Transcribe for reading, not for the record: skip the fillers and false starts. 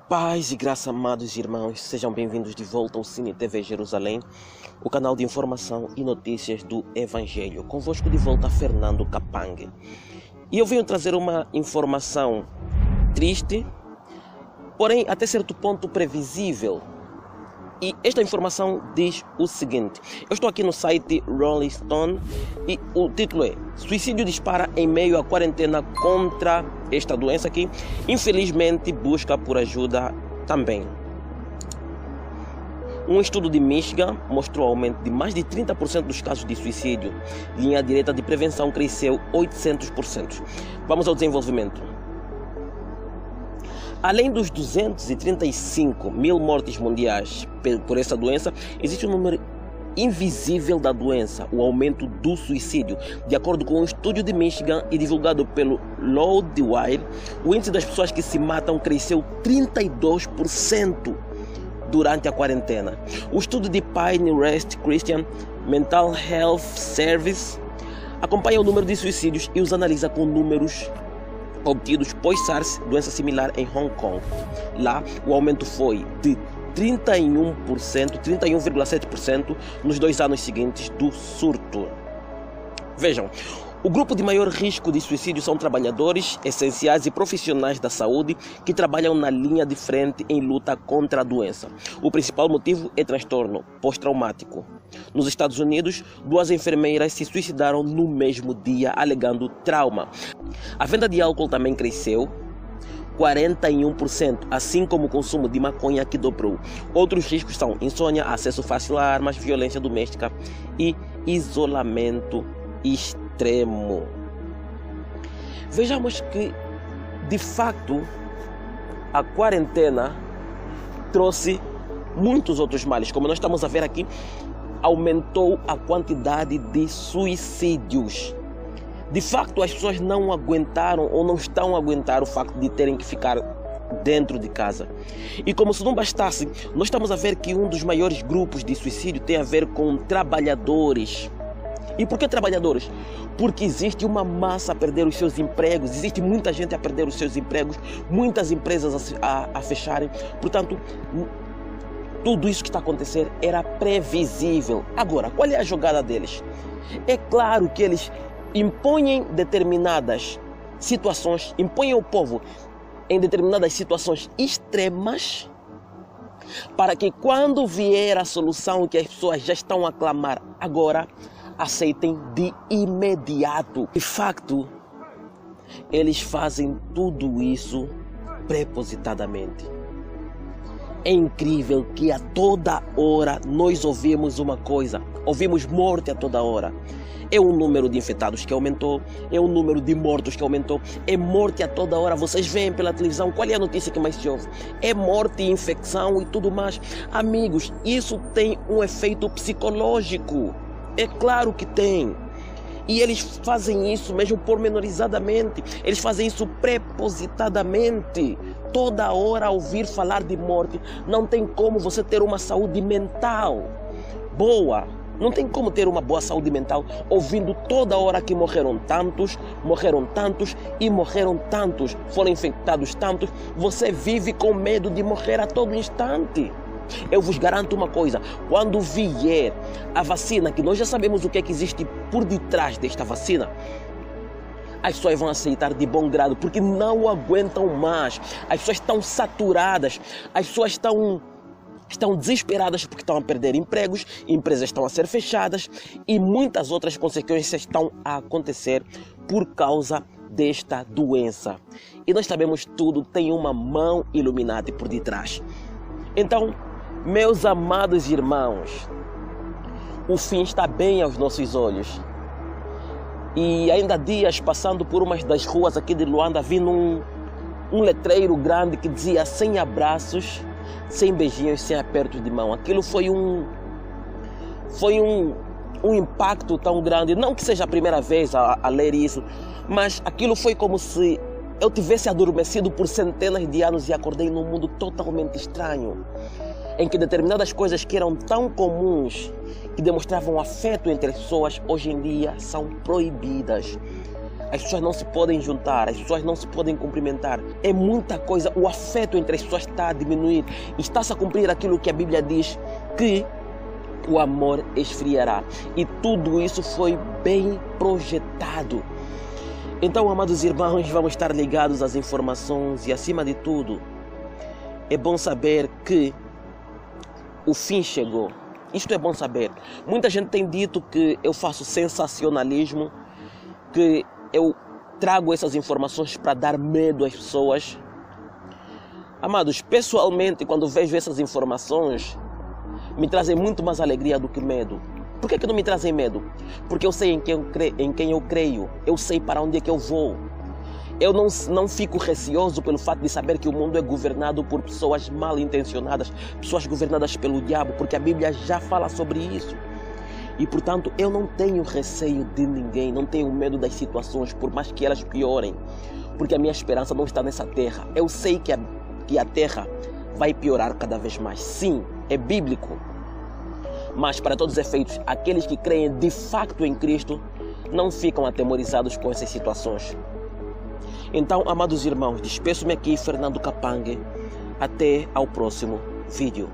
Paz e graça, amados irmãos, sejam bem-vindos de volta ao Cine TV Jerusalém, o canal de informação e notícias do Evangelho. Convosco de volta, Fernando Capangue. E eu venho trazer uma informação triste, porém até certo ponto previsível. E esta informação diz o seguinte: eu estou aqui no site Rolling Stone e o título é: Suicídio dispara em meio à quarentena contra esta doença aqui. Infelizmente busca por ajuda também. Um estudo de Michigan mostrou aumento de mais de 30% dos casos de suicídio. Linha direta de prevenção cresceu 800%. Vamos ao desenvolvimento. Além dos 235 mil mortes mundiais por essa doença, existe um número invisível da doença, o aumento do suicídio. De acordo com um estudo de Michigan e divulgado pelo Loudwire, o índice das pessoas que se matam cresceu 32% durante a quarentena. O estudo de Pinehurst Christian Mental Health Service acompanha o número de suicídios e os analisa com números obtidos pós-SARS, doença similar em Hong Kong. Lá, o aumento foi de 31,7% nos 2 anos seguintes do surto. Vejam, o grupo de maior risco de suicídio são trabalhadores essenciais e profissionais da saúde que trabalham na linha de frente em luta contra a doença. O principal motivo é transtorno pós-traumático. Nos Estados Unidos, 2 enfermeiras se suicidaram no mesmo dia alegando trauma. A venda de álcool também cresceu 41%, assim como o consumo de maconha, que dobrou. Outros riscos são insônia, acesso fácil a armas, violência doméstica e isolamento extremo. Vejamos que, de fato, a quarentena trouxe muitos outros males. Como nós estamos a ver aqui, aumentou a quantidade de suicídios. De facto, as pessoas não aguentaram ou não estão a aguentar o facto de terem que ficar dentro de casa. E como se não bastasse, nós estamos a ver que um dos maiores grupos de suicídio tem a ver com trabalhadores. E por que trabalhadores? Porque existe uma massa a perder os seus empregos, existe muita gente a perder os seus empregos, muitas empresas a fecharem. Portanto, tudo isso que está a acontecer era previsível. Agora, qual é a jogada deles? É claro que eles impõem determinadas situações, impõem o povo em determinadas situações extremas, para que quando vier a solução que as pessoas já estão a clamar agora, aceitem de imediato. De facto, eles fazem tudo isso propositadamente. É incrível que a toda hora nós ouvimos uma coisa, ouvimos morte a toda hora. É o número de infectados que aumentou, é o número de mortos que aumentou, é morte a toda hora. Vocês veem pela televisão, qual é a notícia que mais se ouve? É morte, infecção e tudo mais. Amigos, isso tem um efeito psicológico. É claro que tem. E eles fazem isso mesmo pormenorizadamente. Eles fazem isso propositadamente. Toda hora a ouvir falar de morte. Não tem como você ter uma saúde mental boa. Não tem como ter uma boa saúde mental ouvindo toda hora que morreram tantos e morreram tantos, foram infectados tantos. Você vive com medo de morrer a todo instante. Eu vos garanto uma coisa: quando vier a vacina, que nós já sabemos o que é que existe por detrás desta vacina, as pessoas vão aceitar de bom grado, porque não aguentam mais. As pessoas estão saturadas, as pessoas estão desesperadas porque estão a perder empregos, empresas estão a ser fechadas e muitas outras consequências estão a acontecer por causa desta doença. E nós sabemos tudo, tem uma mão Illuminati por detrás. Então, meus amados irmãos, o fim está bem aos nossos olhos. E ainda há dias, passando por uma das ruas aqui de Luanda, vi um letreiro grande que dizia: sem abraços, sem beijinhos, sem apertos de mão. Aquilo foi um impacto tão grande. Não que seja a primeira vez a ler isso, mas aquilo foi como se eu tivesse adormecido por centenas de anos e acordei num mundo totalmente estranho, em que determinadas coisas que eram tão comuns, que demonstravam afeto entre as pessoas, hoje em dia são proibidas. As pessoas não se podem juntar, as pessoas não se podem cumprimentar. É muita coisa, o afeto entre as pessoas está a diminuir. Está-se a cumprir aquilo que a Bíblia diz, que o amor esfriará. E tudo isso foi bem projetado. Então, amados irmãos, vamos estar ligados às informações e, acima de tudo, é bom saber que o fim chegou. Isto é bom saber. Muita gente tem dito que eu faço sensacionalismo, que eu trago essas informações para dar medo às pessoas. Amados, pessoalmente, quando vejo essas informações, me trazem muito mais alegria do que medo. Por que não me trazem medo? Porque eu sei em quem eu creio. Eu sei para onde é que eu vou. Eu não fico receoso pelo fato de saber que o mundo é governado por pessoas mal intencionadas, pessoas governadas pelo diabo, porque a Bíblia já fala sobre isso. E, portanto, eu não tenho receio de ninguém, não tenho medo das situações, por mais que elas piorem, porque a minha esperança não está nessa terra. Eu sei que a terra vai piorar cada vez mais. Sim, é bíblico. Mas, para todos os efeitos, aqueles que creem de facto em Cristo não ficam atemorizados com essas situações. Então, amados irmãos, despeço-me aqui, Fernando Capangue. Até ao próximo vídeo.